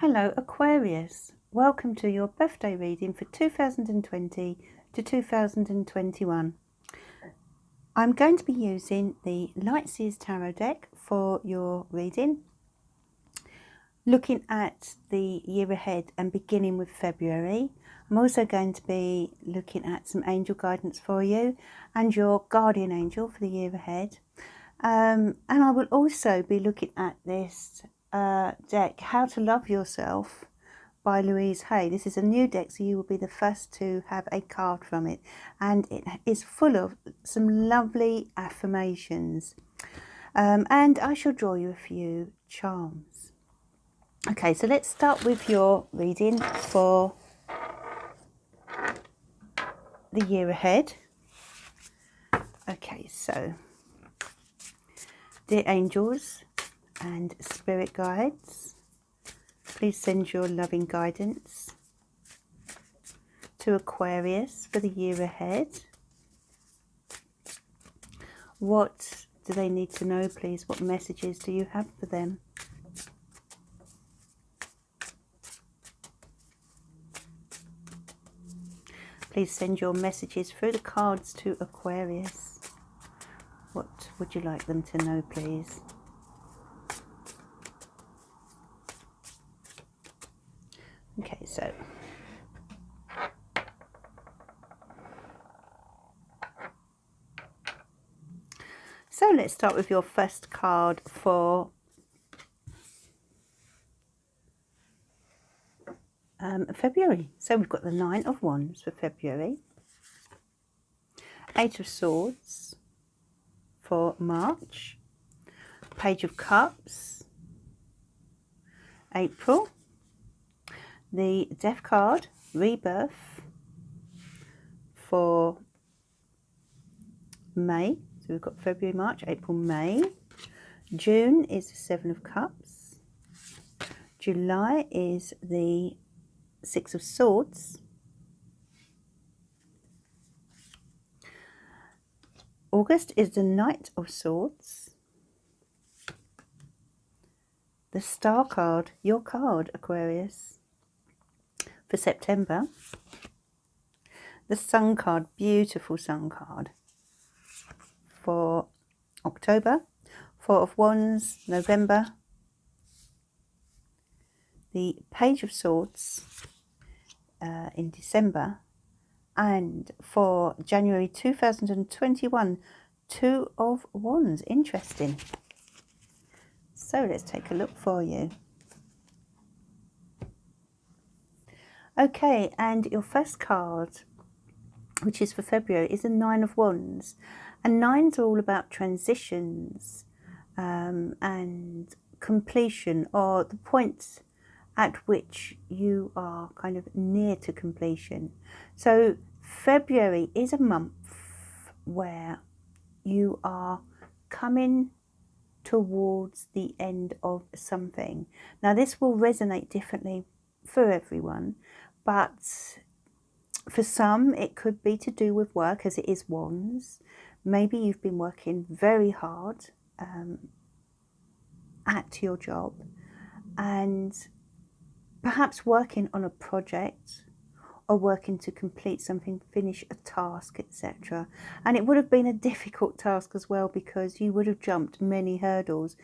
Hello Aquarius, welcome to your birthday reading for 2020 to 2021. I'm going to be using the Light Seas Tarot deck for your reading, looking at the year ahead and beginning with February. I'm also going to be looking at some angel guidance for you and your guardian angel for the year ahead. And I will also be looking at this deck, How to Love Yourself by Louise Hay. This is a new deck, so you will be the first to have a card from it, and it is full of some lovely affirmations, and I shall draw you a few charms. Okay, so let's start with your reading for the year ahead. Okay, so dear angels and spirit guides, please send your loving guidance to Aquarius for the year ahead. What do they need to know, please? What messages do you have for them? Please send your messages through the cards to Aquarius. What would you like them to know, please? Okay, so let's start with your first card for February. So we've got the Nine of Wands for February, Eight of Swords for March, Page of Cups, April, the Death card, Rebirth for May. So we've got February, March, April, May. June is the Seven of Cups. July is the Six of Swords. August is the Knight of Swords. The Star card, your card, Aquarius, for September. The Sun card, beautiful Sun card, for October. Four of Wands, November. The Page of Swords in December. And for January 2021, Two of Wands. Interesting. So let's take a look for you. Okay, and your first card, which is for February, is the Nine of Wands. And nines are all about transitions and completion, or the point at which you are kind of near to completion. So February is a month where you are coming towards the end of something. Now this will resonate differently for everyone, but for some it could be to do with work, as it is Wands. Maybe you've been working very hard at your job and perhaps working on a project or working to complete something, finish a task, etc. And it would have been a difficult task as well, because you would have jumped many hurdles,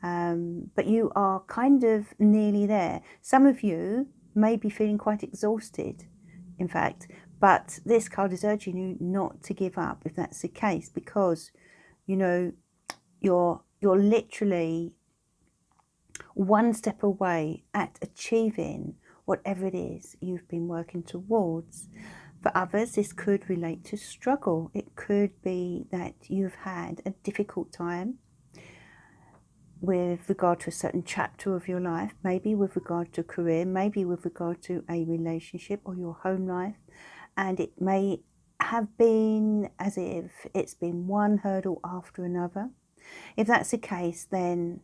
but you are kind of nearly there. Some of you may be feeling quite exhausted, in fact, but this card is urging you not to give up if that's the case, because you know you're literally one step away at achieving whatever it is you've been working towards. For others, this could relate to struggle. It could be that you've had a difficult time with regard to a certain chapter of your life, maybe with regard to career, maybe with regard to a relationship or your home life, and it may have been as if it's been one hurdle after another. If that's the case, then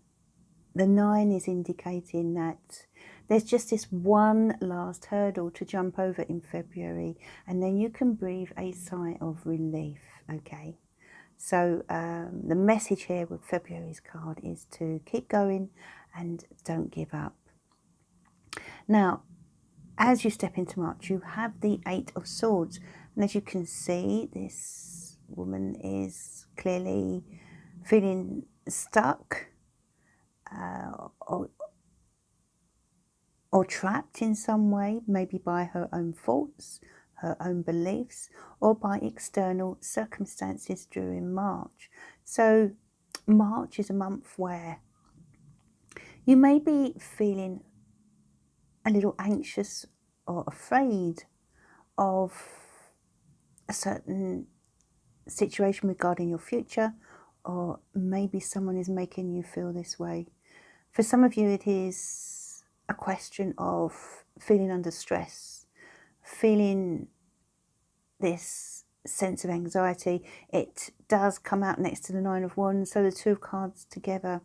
the Nine is indicating that there's just this one last hurdle to jump over in February, and then you can breathe a sigh of relief. Okay, so the message here with February's card is to keep going and don't give up. Now, as you step into March, you have the Eight of Swords. And as you can see, this woman is clearly feeling stuck or trapped in some way, maybe by her own faults, her own beliefs, or by external circumstances during March. So March is a month where you may be feeling a little anxious or afraid of a certain situation regarding your future, or maybe someone is making you feel this way. For some of you, it is a question of feeling under stress, feeling this sense of anxiety. It does come out next to the Nine of Wands, so the two of cards together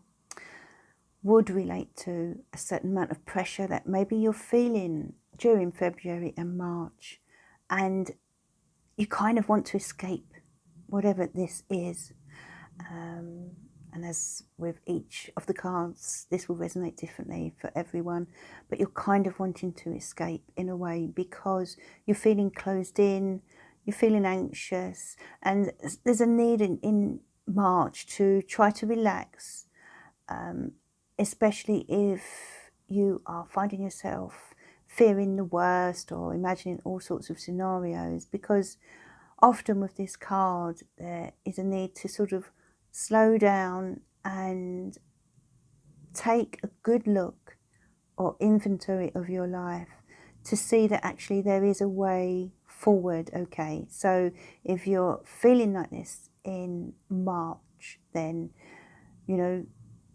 would relate to a certain amount of pressure that maybe you're feeling during February and March, and you kind of want to escape whatever this is. And as with each of the cards, this will resonate differently for everyone, but you're kind of wanting to escape in a way because you're feeling closed in, you're feeling anxious, and there's a need in March to try to relax, especially if you are finding yourself fearing the worst or imagining all sorts of scenarios, because often with this card there is a need to sort of slow down and take a good look or inventory of your life to see that actually there is a way forward. Okay, so if you're feeling like this in March, then, you know,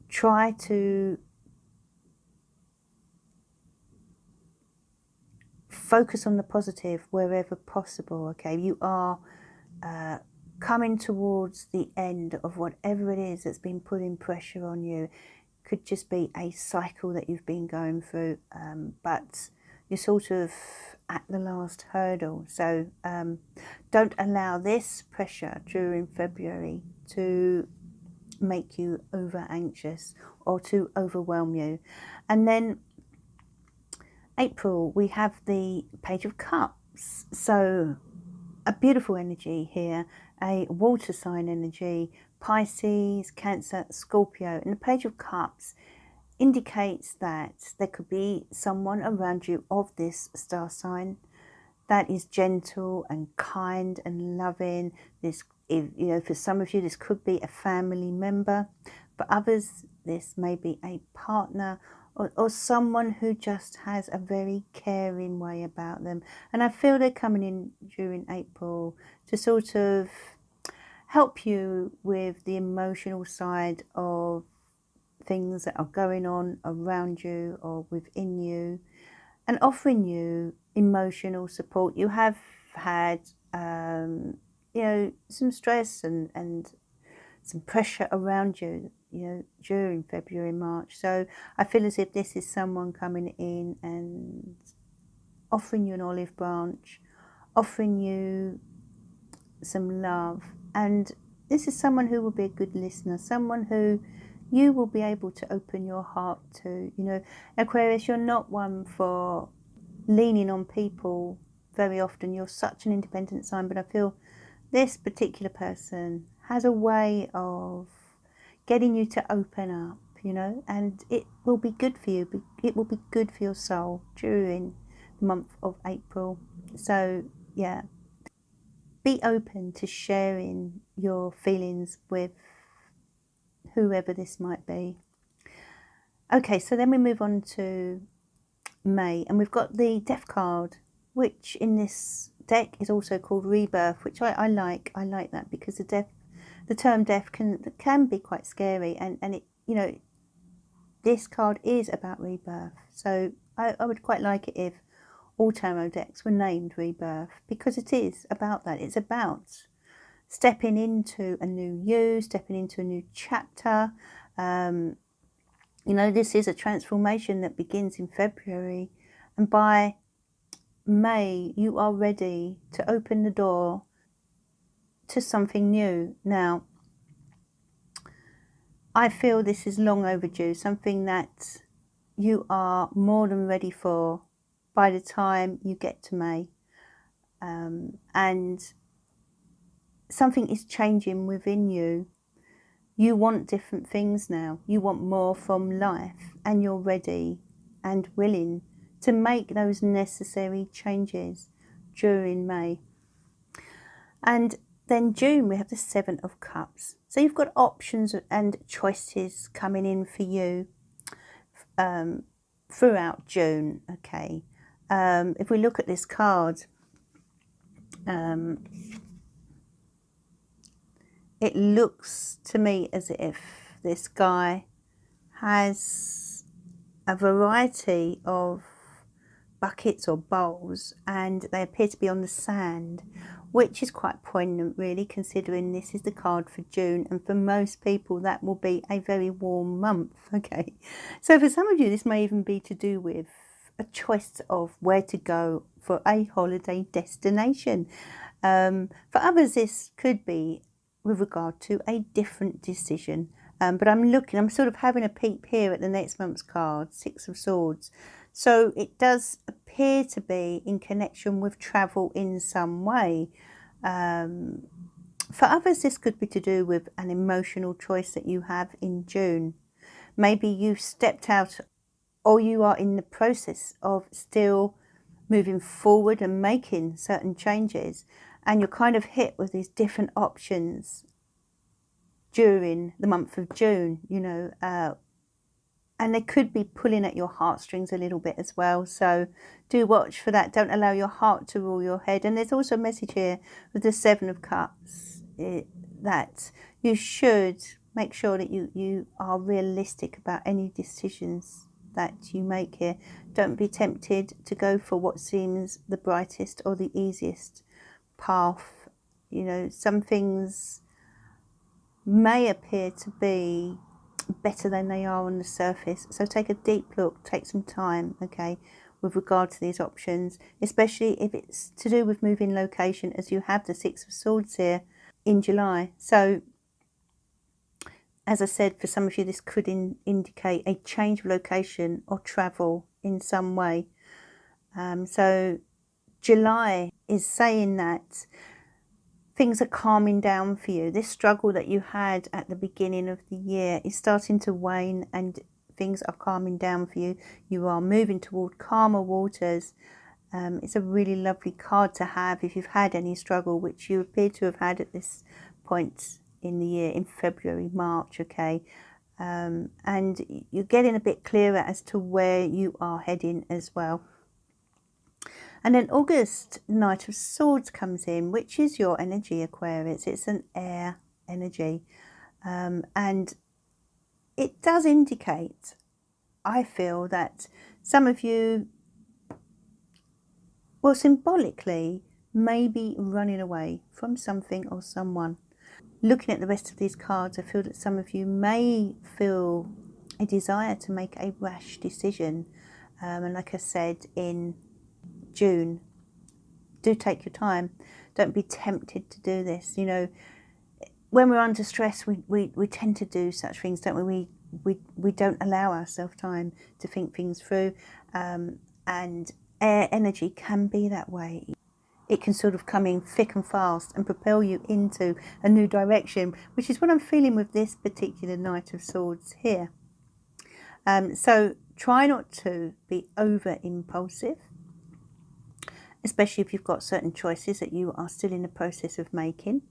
try to focus on the positive wherever possible. Okay, you are coming towards the end of whatever it is that's been putting pressure on you. Could just be a cycle that you've been going through, but you're sort of at the last hurdle. So don't allow this pressure during February to make you over anxious or to overwhelm you. And then April, we have the Page of Cups. So a beautiful energy here, a water sign energy, Pisces, Cancer, Scorpio. And the Page of Cups indicates that there could be someone around you of this star sign that is gentle and kind and loving. This, if, you know, for some of you, this could be a family member. For others, this may be a partner or someone who just has a very caring way about them. And I feel they're coming in during April to sort of help you with the emotional side of things that are going on around you or within you, and offering you emotional support. You have had, you know, some stress and some pressure around you, you know, during February, March. So I feel as if this is someone coming in and offering you an olive branch, offering you some love. And this is someone who will be a good listener, someone who you will be able to open your heart to. You know, Aquarius, you're not one for leaning on people very often. You're such an independent sign, but I feel this particular person has a way of getting you to open up, you know, and it will be good for you. It will be good for your soul during the month of April. So yeah, be open to sharing your feelings with whoever this might be. Okay, so then we move on to May, and we've got the Death card, which in this deck is also called Rebirth, which I like. I like that because the term death can be quite scary, and it, you know, this card is about rebirth. So I would quite like it if all tarot decks were named Rebirth, because it is about that. It's about stepping into a new you, stepping into a new chapter. You know, this is a transformation that begins in February, and by May you are ready to open the door to something new. Now, I feel this is long overdue, something that you are more than ready for by the time you get to May. And something is changing within you. You want different things now. You want more from life, and you're ready and willing to make those necessary changes during May. And then June, we have the Seven of Cups. So you've got options and choices coming in for you throughout June, okay. If we look at this card, it looks to me as if this guy has a variety of buckets or bowls, and they appear to be on the sand, which is quite poignant really, considering this is the card for June, and for most people that will be a very warm month, okay. So for some of you, this may even be to do with a choice of where to go for a holiday destination. For others, this could be with regard to a different decision. But I'm sort of having a peep here at the next month's card, Six of Swords. So it does appear to be in connection with travel in some way. For others, this could be to do with an emotional choice that you have in June. Maybe you've stepped out, or you are in the process of still moving forward and making certain changes, and you're kind of hit with these different options during the month of June, you know, and they could be pulling at your heartstrings a little bit as well. So do watch for that. Don't allow your heart to rule your head. And there's also a message here with the Seven of Cups that you should make sure that you are realistic about any decisions that you make here. Don't be tempted to go for what seems the brightest or the easiest path. You know, some things may appear to be better than they are on the surface. So take a deep look, take some time, okay, with regard to these options, especially if it's to do with moving location, as you have the Six of Swords here in July. So as I said, for some of you, this could indicate a change of location or travel in some way. So July is saying that things are calming down for you. This struggle that you had at the beginning of the year is starting to wane, and things are calming down for you. You are moving toward calmer waters. It's a really lovely card to have if you've had any struggle, which you appear to have had at this point in the year, in February, March, okay. And you're getting a bit clearer as to where you are heading as well. And then August, Knight of Swords comes in, which is your energy, Aquarius. It's an air energy. And it does indicate, I feel, that some of you, well, symbolically, may be running away from something or someone. Looking at the rest of these cards, I feel that some of you may feel a desire to make a rash decision. And like I said, in June, do take your time. Don't be tempted to do this. You know, when we're under stress, we tend to do such things, don't we? We don't allow ourselves time to think things through. And air energy can be that way. It can sort of come in thick and fast and propel you into a new direction, which is what I'm feeling with this particular Knight of Swords here. So try not to be over impulsive, especially if you've got certain choices that you are still in the process of making.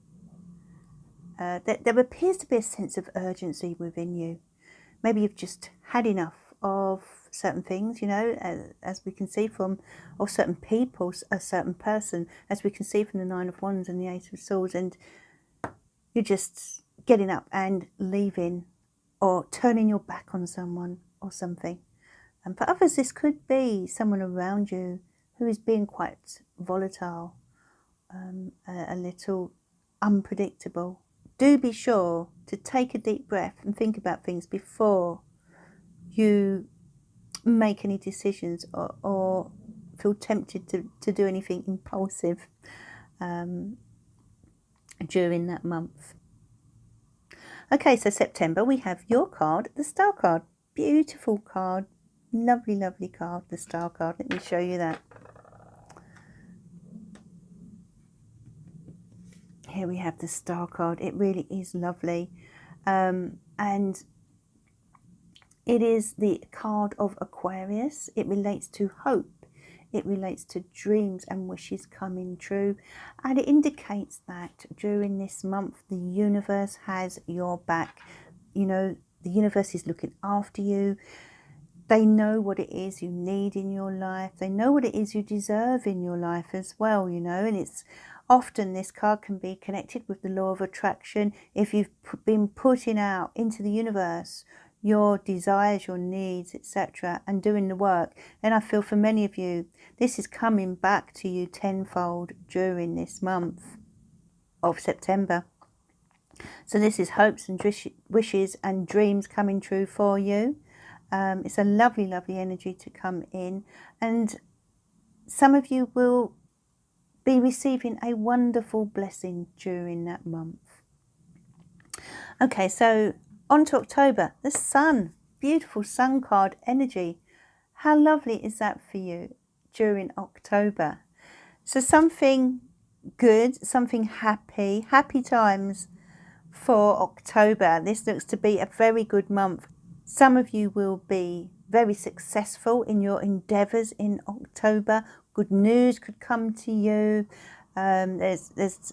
There appears to be a sense of urgency within you. Maybe you've just had enough of certain things, you know, as we can see from, or certain people, a certain person, as we can see from the Nine of Wands and the Eight of Swords, and you're just getting up and leaving, or turning your back on someone or something. And for others, this could be someone around you who is being quite volatile, a little unpredictable. Do be sure to take a deep breath and think about things before you make any decisions, or feel tempted to do anything impulsive during that month. Okay, so September, we have your card, the Star card. Beautiful card, Lovely, lovely card, the Star card. Let me show you that. Here we have the Star card. It really is lovely. And it is the card of Aquarius. It relates to hope. It relates to dreams and wishes coming true. And it indicates that during this month, the universe has your back. You know, the universe is looking after you. They know what it is you need in your life. They know what it is you deserve in your life as well, you know. And it's often, this card can be connected with the law of attraction. If you've been putting out into the universe your desires, your needs, etc., and doing the work, then I feel for many of you, this is coming back to you tenfold during this month of September. So this is hopes and wishes and dreams coming true for you. It's a lovely, lovely energy to come in. And some of you will be receiving a wonderful blessing during that month. Okay, so on to October. The Sun. Beautiful Sun card energy. How lovely is that for you during October? So something good, something happy, happy times for October. This looks to be a very good month. Some of you will be very successful in your endeavours in October. Good news could come to you. There's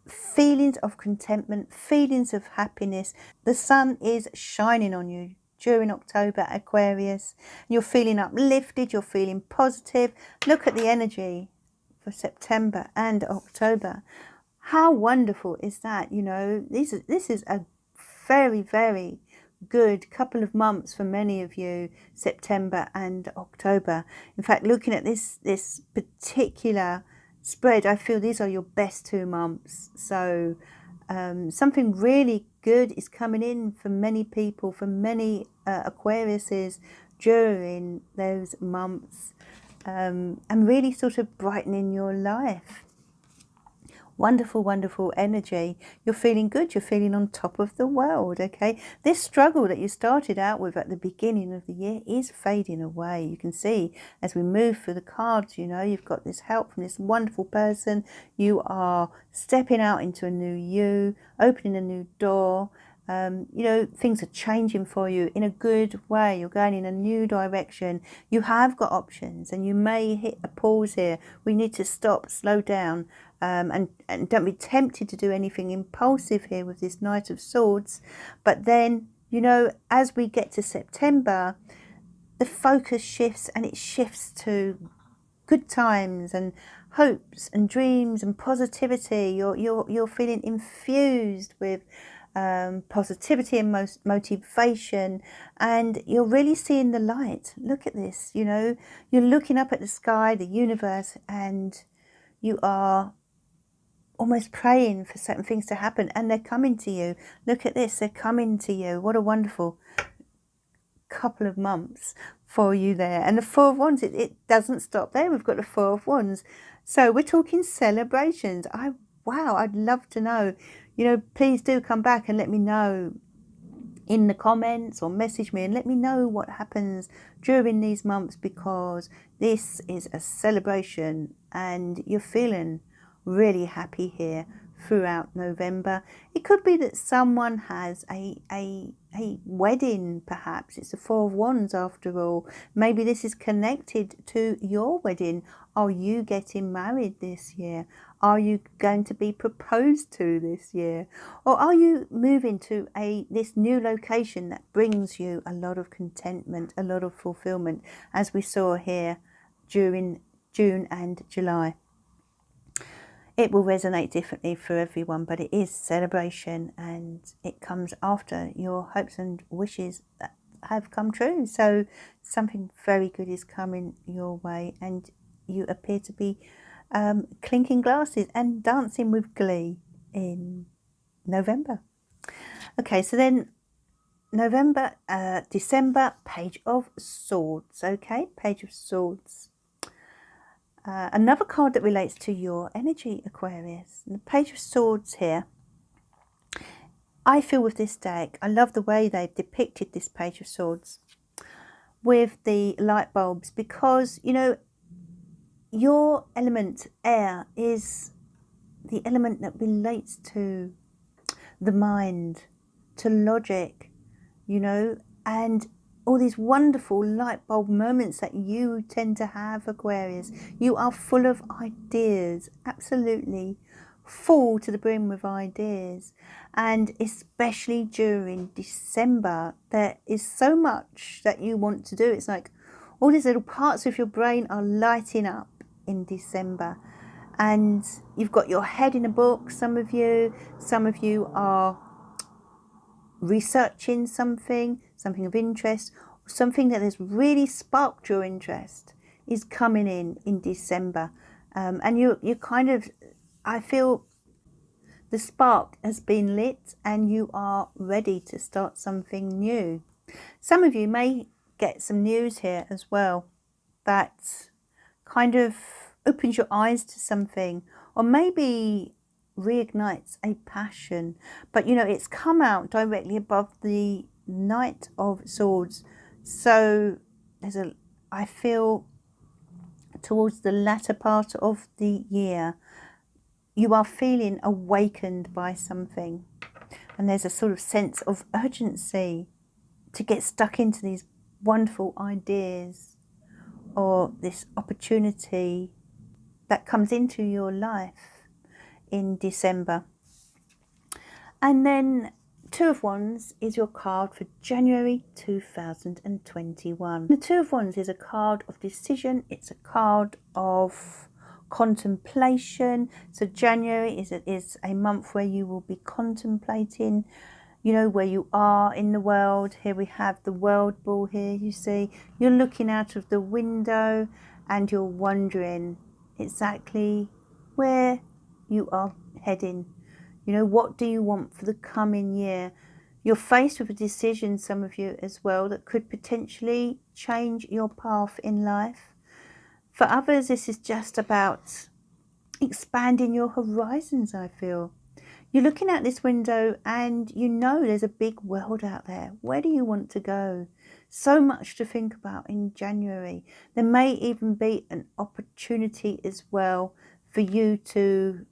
feelings of contentment, feelings of happiness. The sun is shining on you during October, Aquarius. You're feeling uplifted, you're feeling positive. Look at the energy for September and October. How wonderful is that? You know, this is a very, very good couple of months for many of you, September and October. In fact, looking at this particular spread, I feel these are your best 2 months. So something really good is coming in for many people, for many Aquariuses during those months, and really sort of brightening your life. Wonderful, wonderful energy. You're feeling good. You're feeling on top of the world, okay? This struggle that you started out with at the beginning of the year is fading away. You can see as we move through the cards, you know, you've got this help from this wonderful person. You are stepping out into a new you, opening a new door. You know, things are changing for you in a good way. You're going in a new direction. You have got options, and you may hit a pause here. We need to stop, slow down, and don't be tempted to do anything impulsive here with this Knight of Swords. But then, you know, as we get to September, the focus shifts, and it shifts to good times and hopes and dreams and positivity. You're feeling infused with positivity and motivation, and you're really seeing the light. Look at this, you know, you're looking up at the sky, the universe, and you are almost praying for certain things to happen, and they're coming to you. Look at this, they're coming to you. What a wonderful couple of months for you there. And the Four of Wands, it doesn't stop there. We've got the Four of Wands. So we're talking celebrations. Wow, I'd love to know. You know, please do come back and let me know in the comments, or message me and let me know what happens during these months, because this is a celebration and you're feeling really happy here throughout November. It could be that someone has a wedding, perhaps. It's the Four of Wands after all. Maybe this is connected to your wedding. Are you getting married this year? Are you going to be proposed to this year? Or are you moving to this new location that brings you a lot of contentment, a lot of fulfillment, as we saw here during June and July? It will resonate differently for everyone, but it is celebration, and it comes after your hopes and wishes that have come true. So something very good is coming your way, and you appear to be clinking glasses and dancing with glee in November. Okay, so then November, December, Page of Swords. Okay, Page of Swords. Another card that relates to your energy, Aquarius. And the Page of Swords here. I feel with this deck, I love the way they've depicted this Page of Swords. with the light bulbs, because, you know, your element air is the element that relates to the mind, to logic, you know, and all these wonderful light bulb moments that you tend to have, Aquarius. You are full of ideas, absolutely full to the brim with ideas. And especially during December, there is so much that you want to do. It's like all these little parts of your brain are lighting up in December. And you've got your head in a book, some of you are researching something of interest, something that has really sparked your interest is coming in December. And you kind of, I feel the spark has been lit and you are ready to start something new. Some of you may get some news here as well that kind of opens your eyes to something, or maybe reignites a passion. But you know, it's come out directly above the Knight of Swords. So there's a, I feel towards the latter part of the year, you are feeling awakened by something. And there's a sort of sense of urgency to get stuck into these wonderful ideas or this opportunity that comes into your life in December. And then Two of Wands is your card for January 2021. The Two of Wands is a card of decision. It's a card of contemplation. So January is a month where you will be contemplating, you know, where you are in the world. Here we have the world ball here, you see. You're looking out of the window and you're wondering exactly where you are heading. You know, what do you want for the coming year? You're faced with a decision, some of you as well, that could potentially change your path in life. For others, this is just about expanding your horizons, I feel. You're looking out this window and you know there's a big world out there. Where do you want to go? So much to think about in January. There may even be an opportunity as well for you to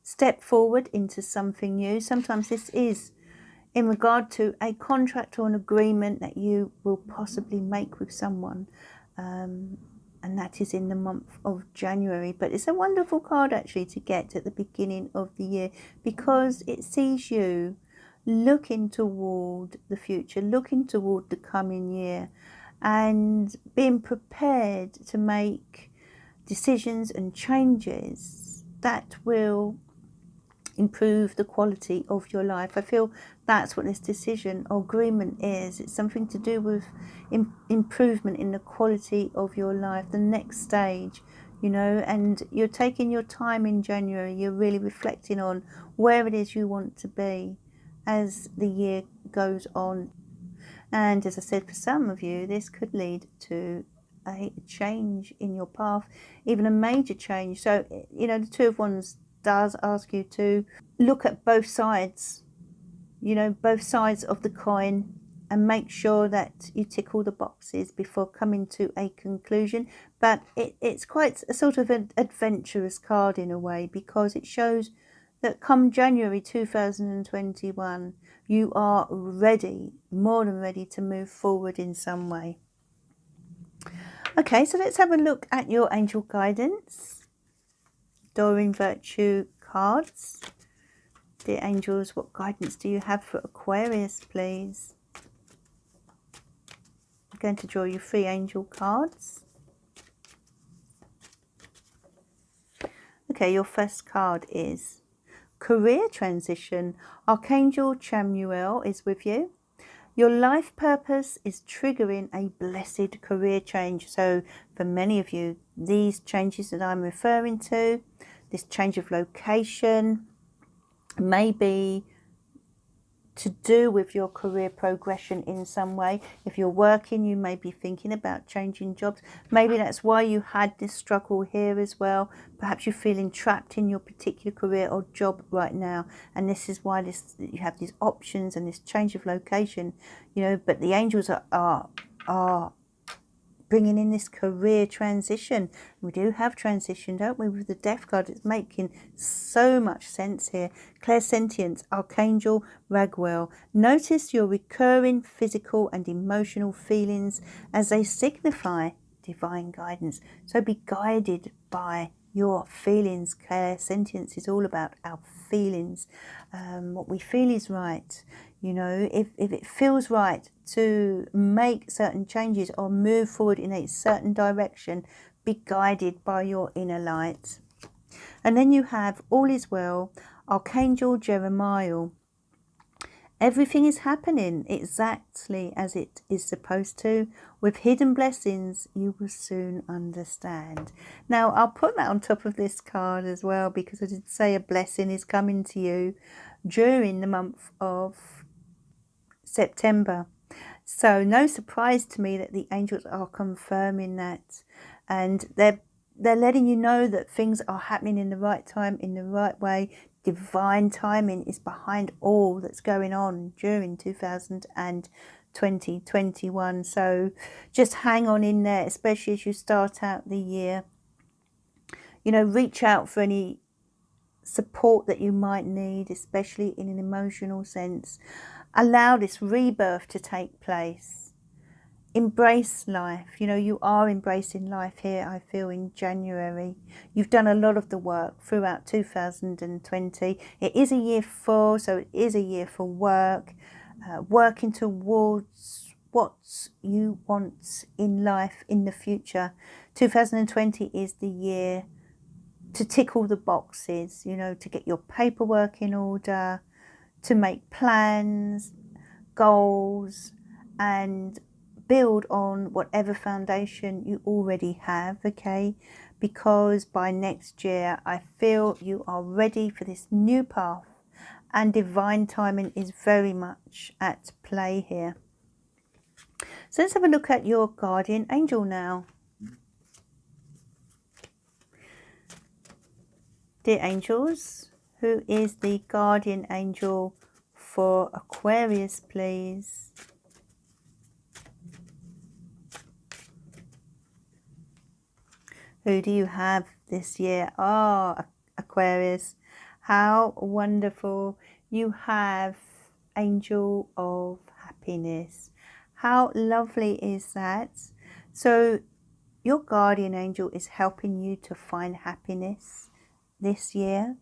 step forward into something new. Sometimes this is in regard to a contract or an agreement that you will possibly make with someone. And that is in the month of January. But it's a wonderful card actually to get at the beginning of the year, because it sees you looking toward the future, looking toward the coming year, and being prepared to make decisions and changes that will improve the quality of your life. I feel that's what this decision or agreement is. It's something to do with improvement in the quality of your life, the next stage, you know, and you're taking your time in January. You're really reflecting on where it is you want to be as the year goes on. And as I said, for some of you, this could lead to a change in your path, even a major change. So, you know, the Two of Wands does ask you to look at both sides, you know, both sides of the coin, and make sure that you tick all the boxes before coming to a conclusion. But it's quite a sort of an adventurous card in a way, because it shows that come January 2021, you are ready, more than ready, to move forward in some way. Okay, so let's have a look at your angel guidance. Doreen Virtue cards. Dear angels, what guidance do you have for Aquarius, please? I'm going to draw you 3 angel cards. Okay, your first card is career transition. Archangel Chamuel is with you. Your life purpose is triggering a blessed career change. So for many of you, these changes that I'm referring to, this change of location, maybe to do with your career progression in some way. If you're working, you may be thinking about changing jobs. Maybe that's why you had this struggle here as well. Perhaps you're feeling trapped in your particular career or job right now, and this is why you have these options and this change of location, you know. But the angels are bringing in this career transition. We do have transition, don't we, with the Death card? It's making so much sense here. Clairsentience, Archangel Raguel. Notice your recurring physical and emotional feelings as they signify divine guidance. So be guided by your feelings. Clairsentience is all about our feelings. What we feel is right. You know, if it feels right to make certain changes or move forward in a certain direction, be guided by your inner light. And then you have All is Well, Archangel Jeremiah. Everything is happening exactly as it is supposed to. With hidden blessings, you will soon understand. Now, I'll put that on top of this card as well, because I did say a blessing is coming to you during the month of September. So no surprise to me that the angels are confirming that, and they're letting you know that things are happening in the right time, in the right way. Divine timing is behind all that's going on during 2021. So just hang on in there, especially as you start out the year. You know, reach out for any support that you might need, especially in an emotional sense. Allow this rebirth to take place. Embrace life. You know, you are embracing life here, I feel, in January. You've done a lot of the work throughout 2020. It is a year 4, so it is a year for work, working towards what you want in life in the future. 2020 is the year to tick all the boxes, you know, to get your paperwork in order, to make plans, goals, and build on whatever foundation you already have, okay? Because by next year, I feel you are ready for this new path, and divine timing is very much at play here. So let's have a look at your guardian angel now. Dear angels, who is the guardian angel for Aquarius, please? Who do you have this year? Aquarius, how wonderful. You have Angel of Happiness. How lovely is that? So your guardian angel is helping you to find happiness this year.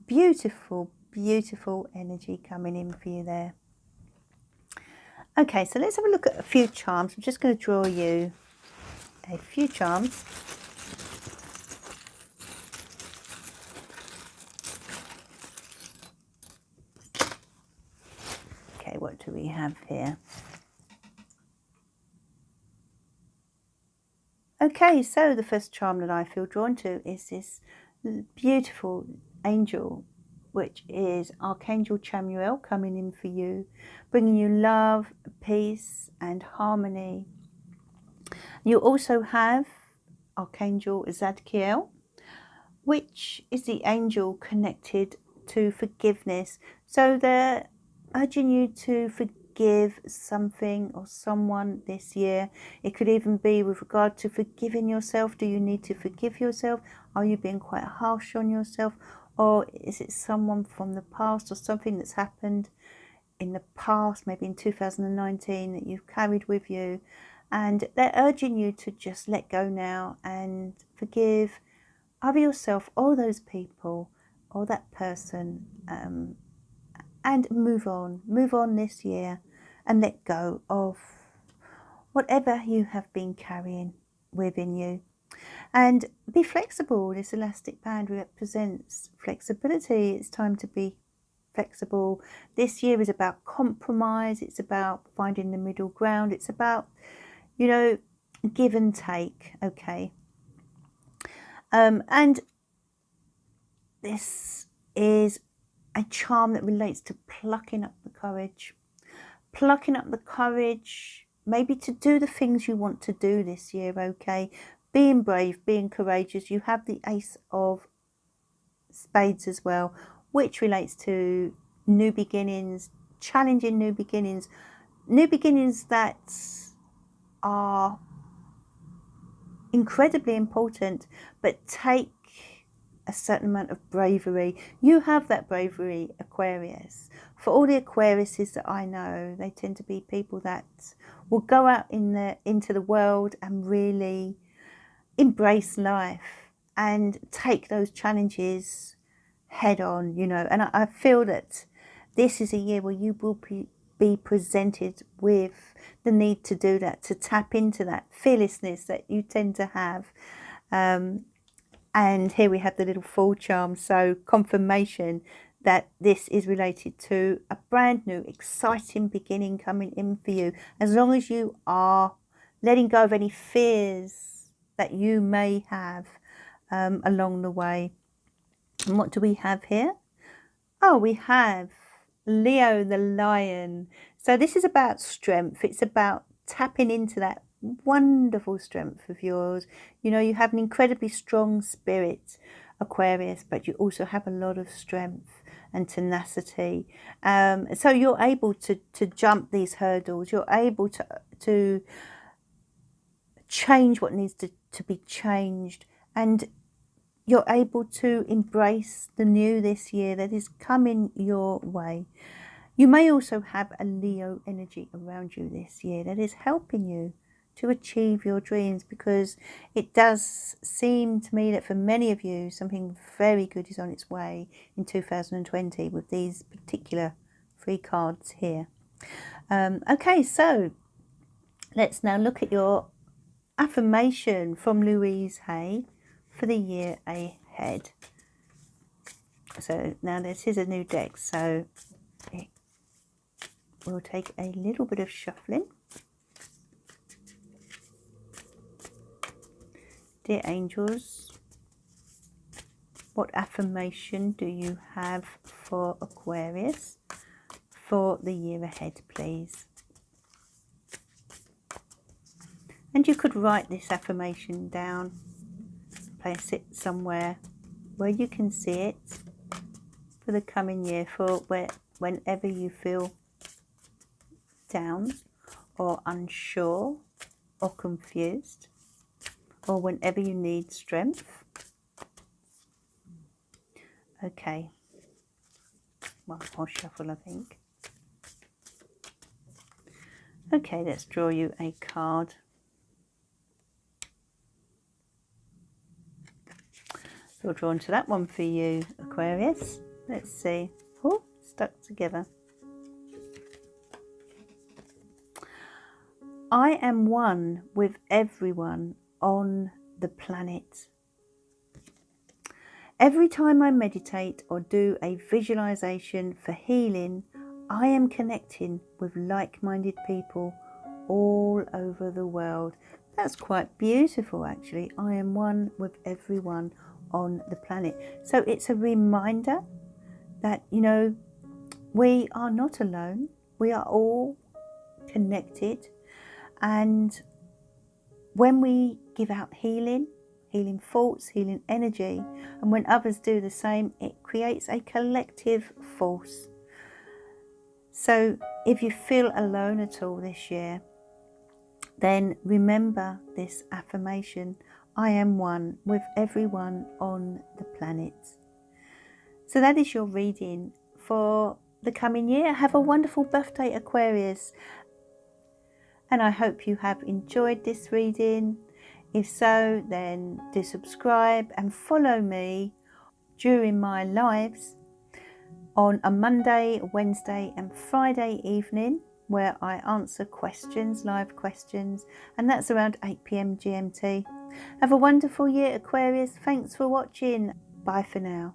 Beautiful, beautiful energy coming in for you there. Okay, so let's have a look at a few charms. I'm just going to draw you a few charms. Okay, what do we have here? Okay, so the first charm that I feel drawn to is this beautiful angel, which is Archangel Chamuel, coming in for you, bringing you love, peace, and harmony. You also have Archangel Zadkiel, which is the angel connected to forgiveness. So they're urging you to forgive something or someone this year. It could even be with regard to forgiving yourself. Do you need to forgive yourself? Are you being quite harsh on yourself? Or is it someone from the past or something that's happened in the past, maybe in 2019, that you've carried with you? And they're urging you to just let go now and forgive either yourself or those people or that person, and move on this year and let go of whatever you have been carrying within you. And be flexible. This elastic band represents flexibility. It's time to be flexible. This year is about compromise. It's about finding the middle ground. It's about, you know, give and take, okay? And this is a charm that relates to plucking up the courage. Plucking up the courage, maybe to do the things you want to do this year, okay? Being brave, being courageous. You have the Ace of Spades as well, which relates to new beginnings, challenging new beginnings that are incredibly important, but take a certain amount of bravery. You have that bravery, Aquarius. For all the Aquariuses that I know, they tend to be people that will go out into the world and really embrace life and take those challenges head on, you know. And I feel that this is a year where you will be presented with the need to do that, to tap into that fearlessness that you tend to have. And here we have the little Fool charm, so confirmation that this is related to a brand new, exciting beginning coming in for you. As long as you are letting go of any fears that you may have along the way. And what do we have here? Oh, we have Leo the Lion. So this is about strength. It's about tapping into that wonderful strength of yours. You know, you have an incredibly strong spirit, Aquarius, but you also have a lot of strength and tenacity. So you're able to jump these hurdles. You're able to change what needs to be changed. And you're able to embrace the new this year that is coming your way. You may also have a Leo energy around you this year that is helping you to achieve your dreams, because it does seem to me that for many of you, something very good is on its way in 2020 with these particular 3 cards here. Okay, so let's now look at your affirmation from Louise Hay for the year ahead. So now this is a new deck, so we'll take a little bit of shuffling. Dear angels, what affirmation do you have for Aquarius for the year ahead, please? And you could write this affirmation down, place it somewhere where you can see it for the coming year, for whenever you feel down or unsure or confused, or whenever you need strength. Okay, one more shuffle, I think. Okay, let's draw you a card. So drawn to that one for you, Aquarius. Let's see. Oh, stuck together. I am one with everyone on the planet. Every time I meditate or do a visualization for healing, I am connecting with like-minded people all over the world. That's quite beautiful, actually. I am one with everyone on the planet. So it's a reminder that, you know, we are not alone. We are all connected. And when we give out healing thoughts, healing energy, and when others do the same, it creates a collective force. So if you feel alone at all this year, then remember this affirmation: I am one with everyone on the planet. So that is your reading for the coming year. Have a wonderful birthday, Aquarius. And I hope you have enjoyed this reading. If so, then do subscribe and follow me during my lives on a Monday, Wednesday and Friday evening, where I answer questions, live questions, and that's around 8 PM GMT. Have a wonderful year, Aquarius. Thanks for watching. Bye for now.